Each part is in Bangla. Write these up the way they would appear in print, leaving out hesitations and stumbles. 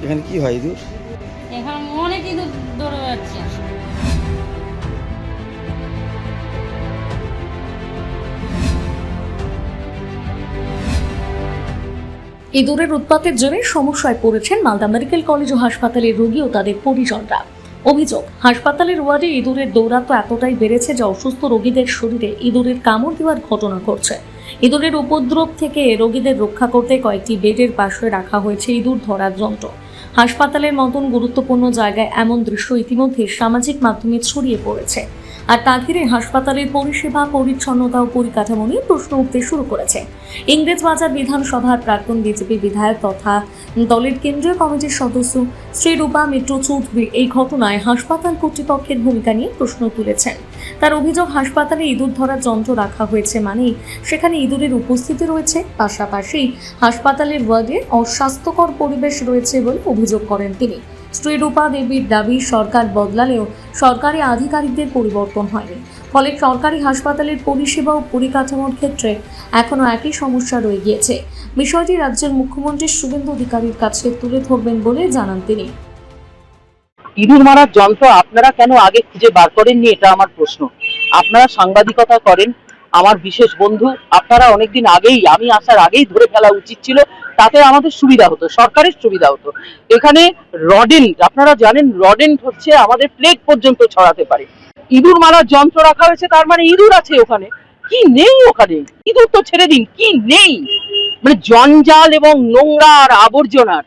এখানে কি হয় ইঁদুর? এখানে অনেক ইঁদুর দৌড়ে যাচ্ছে। ইঁদুরের উৎপাতের জেরে সমস্যায় পড়েছেন মালদা মেডিকেল কলেজ ও হাসপাতালের রোগী ও তাদের পরিজনরা। অভিযোগ, হাসপাতালের ওয়ার্ডে ইঁদুরের দৌরাত্ম্য এতটাই বেড়েছে যে অসুস্থ রোগীদের শরীরে ইঁদুরের কামড় দেওয়ার ঘটনা ঘটছে। ইঁদুরের উপদ্রব থেকে রোগীদের রক্ষা করতে কয়েকটি বেডের পাশে রাখা হয়েছে ইঁদুর ধরার যন্ত্র। হাসপাতালের মতন গুরুত্বপূর্ণ জায়গায় এমন দৃশ্য ইতিমধ্যে সামাজিক মাধ্যমে ছড়িয়ে পড়েছে। আর তা ঘিরে হাসপাতালের পরিষেবা, পরিচ্ছন্নতা ও পরিকাঠামো নিয়ে প্রশ্ন উঠতে শুরু করেছে। ইংরেজবাজার বিধানসভার প্রাক্তন বিজেপি বিধায়ক তথা দলের কেন্দ্রীয় কমিটির সদস্য শ্রী রূপা মিত্র চৌধুরী এই ঘটনায় হাসপাতাল কর্তৃপক্ষের ভূমিকা নিয়ে প্রশ্ন তুলেছেন। তার অভিযোগ, হাসপাতালে ইঁদুর ধরার যন্ত্র রাখা হয়েছে মানেই সেখানে ইঁদুরের উপস্থিতি রয়েছে, পাশাপাশি হাসপাতালের ওয়ার্ডে অস্বাস্থ্যকর পরিবেশ রয়েছে বলে অভিযোগ করেন তিনি। শ্রী রূপা দেবীর দাবি, সরকার বদলালেও সরকারি আধিকারিকদের পরিবর্তন হয়নি, ফলে সরকারি হাসপাতালের পরিষেবা ও পরিকাঠামোর ক্ষেত্রে এখনও একই সমস্যা রয়ে গিয়েছে। বিষয়টি রাজ্যের মুখ্যমন্ত্রী শুভেন্দু অধিকারীর কাছে তুলে ধরবেন বলে জানান তিনি। ইঁদুর মারার যন্ত্র আপনারা কেন আগে খুঁজে বার করেননি, এটা আমার প্রশ্ন। আপনারা সাংবাদিকতা করেন, আমার বিশেষ বন্ধু, আপনারা অনেকদিন আগেই, আমি আসার আগেই ধরে ফেলা উচিত ছিল, তাতে আমাদের সুবিধা হতো, সরকারের সুবিধা হতো। এখানে রডেন্ট, আপনারা জানেন রডেন্ট হচ্ছে আমাদের প্লেগ পর্যন্ত ছড়াতে পারে। ইঁদুর মারার যন্ত্র রাখা হয়েছে, তার মানে ইঁদুর আছে ওখানে? কি নেই ওখানে? ইঁদুর তো ছেড়ে দিন, কি নেই? মানে জঞ্জাল এবং নোংরা আর আবর্জনার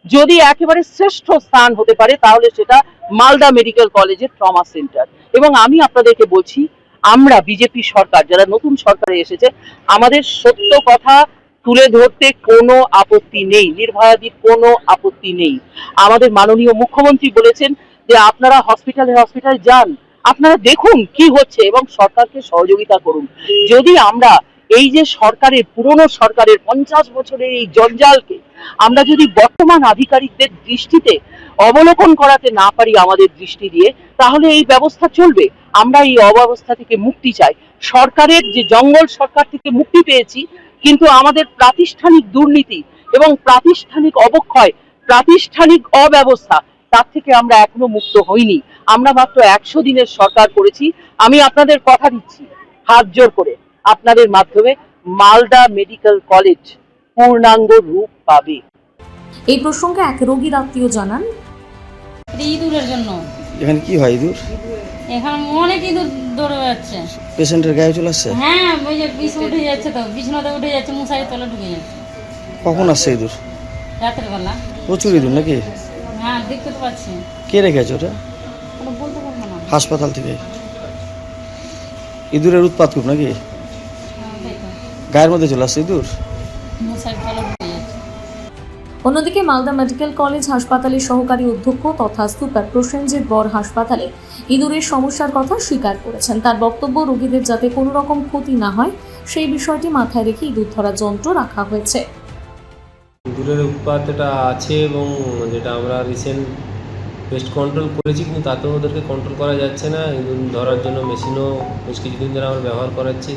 যদি একেবারে শ্রেষ্ঠ স্থান হতে পারে তাহলে সেটা মালদা মেডিকেল কলেজের ট্রমা সেন্টার। এবং আমি আপনাদেরকে বলছি, আমরা বিজেপি সরকার, যারা নতুন সরকারে এসেছে, আমাদের সত্য কথা তুলে ধরতে কোনো আপত্তি নেই, নির্ভয়াদির কোনো আপত্তি নেই। আমাদের মাননীয় মুখ্যমন্ত্রী বলেছেন যে আপনারা হসপিটালে যান, আপনারা দেখুন কি হচ্ছে এবং সরকারকে সহযোগিতা করুন। যদি আমরা এই যে সরকারের, পুরনো সরকারের 50 বছরের এই জঞ্জালকে আমরা যদি বর্তমান আধিকারিকদের দৃষ্টিতে অবলোকন করাতে না পারি আমাদের দৃষ্টি দিয়ে, তাহলে এই ব্যবস্থা চলবে। আমরা এই অব্যবস্থা থেকে মুক্তি চাই। সরকারের যে জঙ্গল সরকার থেকে মুক্তি পেয়েছি, কিন্তু আমাদের প্রাতিষ্ঠানিক দুর্নীতি এবং প্রাতিষ্ঠানিক অবক্ষয়, প্রাতিষ্ঠানিক অব্যবস্থা, তার থেকে আমরা এখনো মুক্ত হইনি। আমরা মাত্র 100 দিনের সরকার করেছি। আমি আপনাদের কথা দিচ্ছি, হাত জোর করে আপনাদের মাধ্যমে, মালদা মেডিকেল কলেজ পূর্ণাঙ্গ রূপ পাবে। এই প্রসঙ্গে এক রোগীর আত্মীয় জানান, ইঁদুরের জন্য এখানে কি হয় ইঁদুর? এখানে অনেক ইঁদুর দৌড়ে যাচ্ছে। পেশেন্টের গায়ে চলে আসছে? হ্যাঁ, ওই যে বিষ উঠে যাচ্ছে, তো বিছানাতে উঠে যাচ্ছে, মশারির তলে ঢুকে যাচ্ছে। কখন আসছে ইঁদুর? রাতের বেলা। প্রচুর ইঁদুর নাকি? হ্যাঁ, দেখতে তো পাচ্ছি। কে রেখেছে ওটা? কোনো বলতে পারবো না। হাসপাতাল থেকে? ইঁদুরের উৎপাত খুব নাকি? হ্যাঁ, তাই তো। গায়ের মধ্যে চলে আসছে ইঁদুর? মশারির তলে ঢুকে যাচ্ছে। অন্যদিকে মালদা মেডিকেল কলেজ হাসপাতালের সহকারী অধ্যক্ষ তথা সুপার প্রসেনজিৎ বর হাসপাতালে ইঁদুরের সমস্যার কথা স্বীকার করেছেন। তার বক্তব্য, রোগীদের যাতে কোনো রকম ক্ষতি না হয় সেই বিষয়টি মাথায় রেখে ইঁদুর ধরার যন্ত্র রাখা হয়েছে। ইঁদুরের উৎপাত এটা আছে এবং যেটা আমরা রিসেন্ট পেস্ট কন্ট্রোল করেছি, কিন্তু তাতেও ওদেরকে কন্ট্রোল করা যাচ্ছে না। ইঁদুর ধরার জন্য মেশিনও বেশ কিছুদিন ধরে আমরা ব্যবহার করাচ্ছি,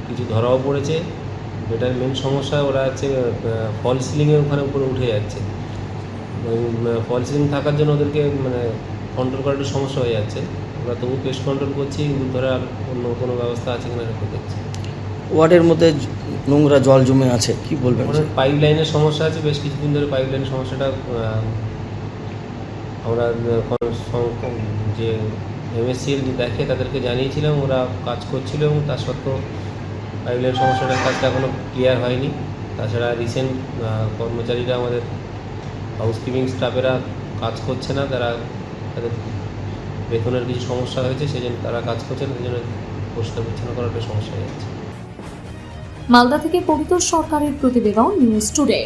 কিছু ধরাও পড়েছে। এটার মেন সমস্যা ওরা হচ্ছে ফল সিলিংয়ের ওখানে উপরে উঠে যাচ্ছে। ফল সিলিং থাকার জন্য ওদেরকে মানে কন্ট্রোল করা একটু সমস্যা হয়ে যাচ্ছে। আমরা তবু পেস্ট কন্ট্রোল করছি, ইঁদুর ধরার অন্য কোনো ব্যবস্থা আছে কিনা রেখে দেখছি। ওয়ার্ডের মধ্যে নোংরা জল জমে আছে, কি বলবেন? পাইপ লাইনের সমস্যা আছে, বেশ কিছুদিন ধরে পাইপ লাইনের সমস্যাটা আমরা যে MSCL দেখে তাদেরকে জানিয়েছিলাম, ওরা কাজ করছিল এবং তার সত্ত্বেও পাইপ লাইনের সমস্যাটার কাজটা এখনও ক্লিয়ার হয়নি। তাছাড়া রিসেন্ট কর্মচারীরা, আমাদের হাউসকিপিং স্টাফেরা কাজ করছে না, তাদের বেতনের কিছু সমস্যা হয়েছে, সেই জন্য তারা কাজ করছে না, সেই জন্য পরিষ্কার পরিচ্ছন্ন করাটা সমস্যা হয়ে যাচ্ছে। মালদা থেকে পবিত্র সরকারের প্রতিবেদন, নিউজ টুডে।